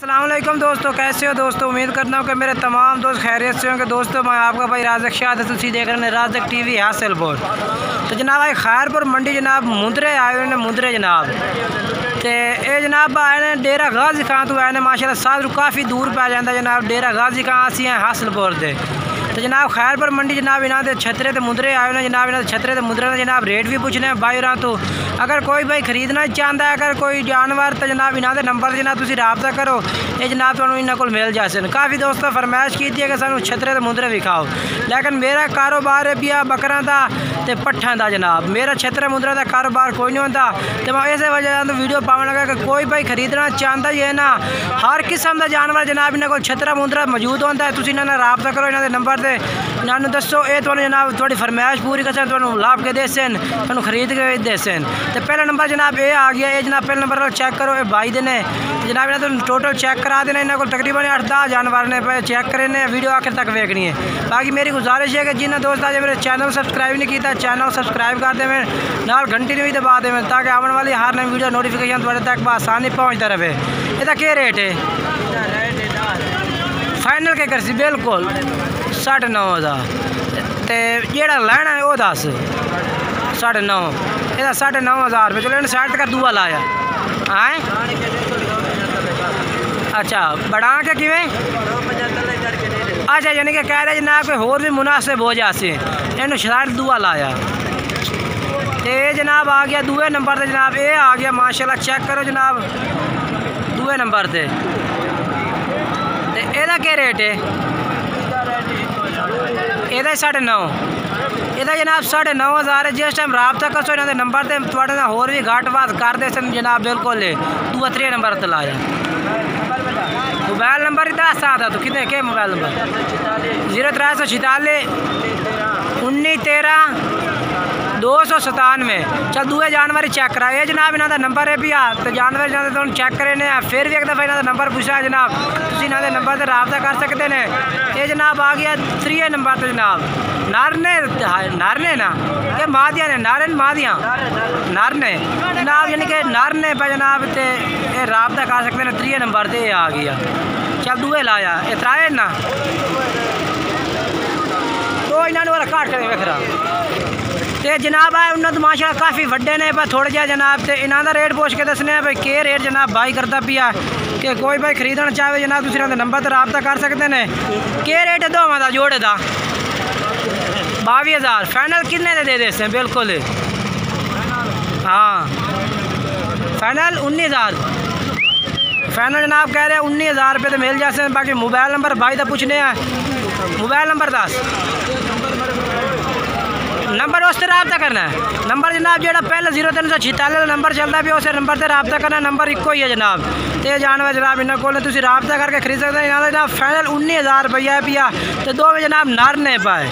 अस्सलाम वालेकुम दोस्तों, कैसे हो दोस्तों। उम्मीद करता हूँ कि मेरे तमाम दोस्त खैरियत से होंगे। दोस्तों मैं आपका भाई राज़क शाह तुसी देख रहे हैं राज़क टीवी हासिलपुर। तो जनाब आए खैरपुर मंडी जनाब मुंदरे आए हुए ने मुंदरे जनाब तो ये जनाब आए ने डेरा गाजी खां तो आए ने माशाल्लाह साथ काफ़ी दूर पै जाता जनाब डेरा गाजी खां असी हैं हासिलपुर से। तो जनाब खैरपुर मंडी जनाब इन्हों के छतरे तो मुंदरे आए ने जनाब इन्होंने छतरे तो मुंदरे जनाब रेट भी पूछने भाई होर तो अगर कोई भाई खरीदना चाहता है अगर कोई जानवर तो जनाब इन्हों के नंबर जनाब तुम रबता करो ये जनाब तुम इन्हों को मिल जाए। काफ़ी दोस्तों फरमाइश की थी कि सानू छतरे तो मुंदरे विखाओ, लेकिन मेरा कारोबार है पिया बकरा का तो पट्ठा का जनाब। मेरा छतरे मुंदरे का कारोबार कोई नहीं होता तो मैं इस वजह से वीडियो पावन लगा कि कोई भाई खरीदना चाहता ही है ना हर किस्म का जानवर जनाब इन्होंने को छतरा मुंदरा मौजूद होता है। तुम इन्होंने रबता करो इन्होंने नंबर से इन्होंने दसो ये तो जनाब थोड़ी फरमाइश पूरी कर लाभ के देसन तुम खरीद के देसन। तो पहला नंबर जनाब ये आ गया ये जनाब पहले नंबर चेक करो ये भाई देने जनाब इन्हें तो टोटल चेक करा देना इन्होंने को तकरीबन 8-10 जानवर ने पे चेक करें वीडियो आखिर तक वेखनी है। बाकी मेरी गुजारिश है कि जिन्हें दोस्त आज मेरे चैनल सब्सक्राइब नहीं किया चैनल सब्सक्राइब कर देवें नाल घंटी भी दबा देवें ताकि आने वाली हर नई वीडियो नोटिफिकेशन थोड़े तक आसानी पहुँचता रहे। इसका क्या रेट है फाइनल के कर सी बिल्कुल 9,500 तो जोड़ा लैना है वो 10 9,500 यदा 9,500 रुपये। चलो इन्हें साइड तक दूआ लाया आए अच्छा बढ़ा के किमें अच्छा यानी कि कह रहे जनाब कोई होर भी मुनासिब हो जाए इन साइड दूआ लाया तो जनाब आ गया दूए नंबर से जनाब ये आ गया माशाल्लाह चेक करो जनाब दूए नंबर से। ਇਹਦਾ क्या रेट है ਇਹਦਾ 9.5 ਇਹਦਾ जनाब 9,500 है। जिस टाइम रबता कसो इन्होंने नंबर से थोड़े ना होर भी घाट बात कर दे सन जनाब बिल्कुल दूआ 3 नंबर ते लाया। मोबाइल नंबर ही दस आता तो कितने के मोबाइल नंबर 0346 1913 297। चल दूए जानवर चेक करा ये जनाब इन्हों का नंबर है भी तो जानवर तो चेक करे फिर भी एक दफ़ा इन्हों नंबर पूछा जनाब तुम इन्होंने नंबर से रबता कर सकते हैं। ये जनाब आ गया 3 नंबर तो जनाब नरने ना ये मादिया ने नारन मादिया नरने जनाब यानी कि नरने पे जनाब तो ये रबता कर सकते हैं 3 नंबर से आ गया। चल दूए लाया ये त्राए ना तो इन्होंने वाला घट कर वेखरा तो जनाब है उन्होंने तो माशाल्लाह काफ़ी वड्डे ने पर थोड़े जहा जनाब तो इन्हों का रेट पूछ के दसने भाई के रेट जनाब भाई करता पिया कि कोई भाई खरीदना चाहे जनाब तुम इन्होंने नंबर तो रबता कर सकते हैं। के रेट है दोवां का जोड़े का 22,000 फाइनल कितने दे देते हैं बिल्कुल हाँ फाइनल 19,000 फाइनल जनाब कह रहे हैं 19,000 रुपये तो मिल जाते हैं। बाकी मोबाइल नंबर भाई का पूछने हैं मोबाइल नंबर 10 नंबर उस रबता करना है नंबर जनाब जो पहले 0346 नंबर चलता भी उस नंबर से रबता करना नंबर इको ही है जनाब। तो जानवर जनाब इन्होंने को तुम रबता करके खरीद सकते हैं। इन्होंने जनाब फाइनल 19,000 रुपया है पिया तो दो में जनाब नर ने पाए।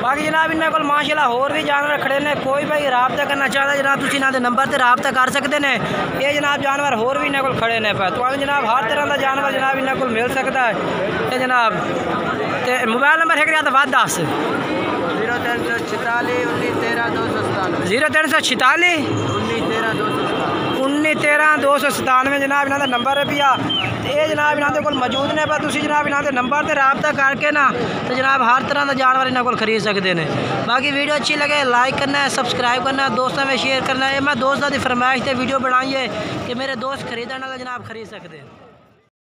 बाकी जनाब इन्होंने को माशाल्लाह होर भी जानवर खड़े ने कोई भाई रबता करना चाहता जनाब तुम इन्होंने नंबर से रबता कर सकते हैं। ये जनाब जानवर होर भी इन्होंने को खड़े ने पाए तो जनाब हर तरह का जानवर जनाब इन्होंने को मिल सकता है। ये जनाब तो मोबाइल नंबर है तो बाद 10 0346 1913 297 जनाब इन्हों का नंबर है पिया ये जनाब इन्होंने को मौजूद ने पर तुम जनाब इन्होंने नंबर से रबता करके ना तो जनाब हर तरह का जानवर इन्होंने को खरीद सकते हैं। बाकी वीडियो अच्छी लगे लाइक करना है सब्सक्राइब करना है दोस्तों में शेयर करना है। मैं दोस्तों की फरमाइश से वीडियो बनाई है कि मेरे दोस्त खरीदने वाला जनाब खरीद सकते हैं।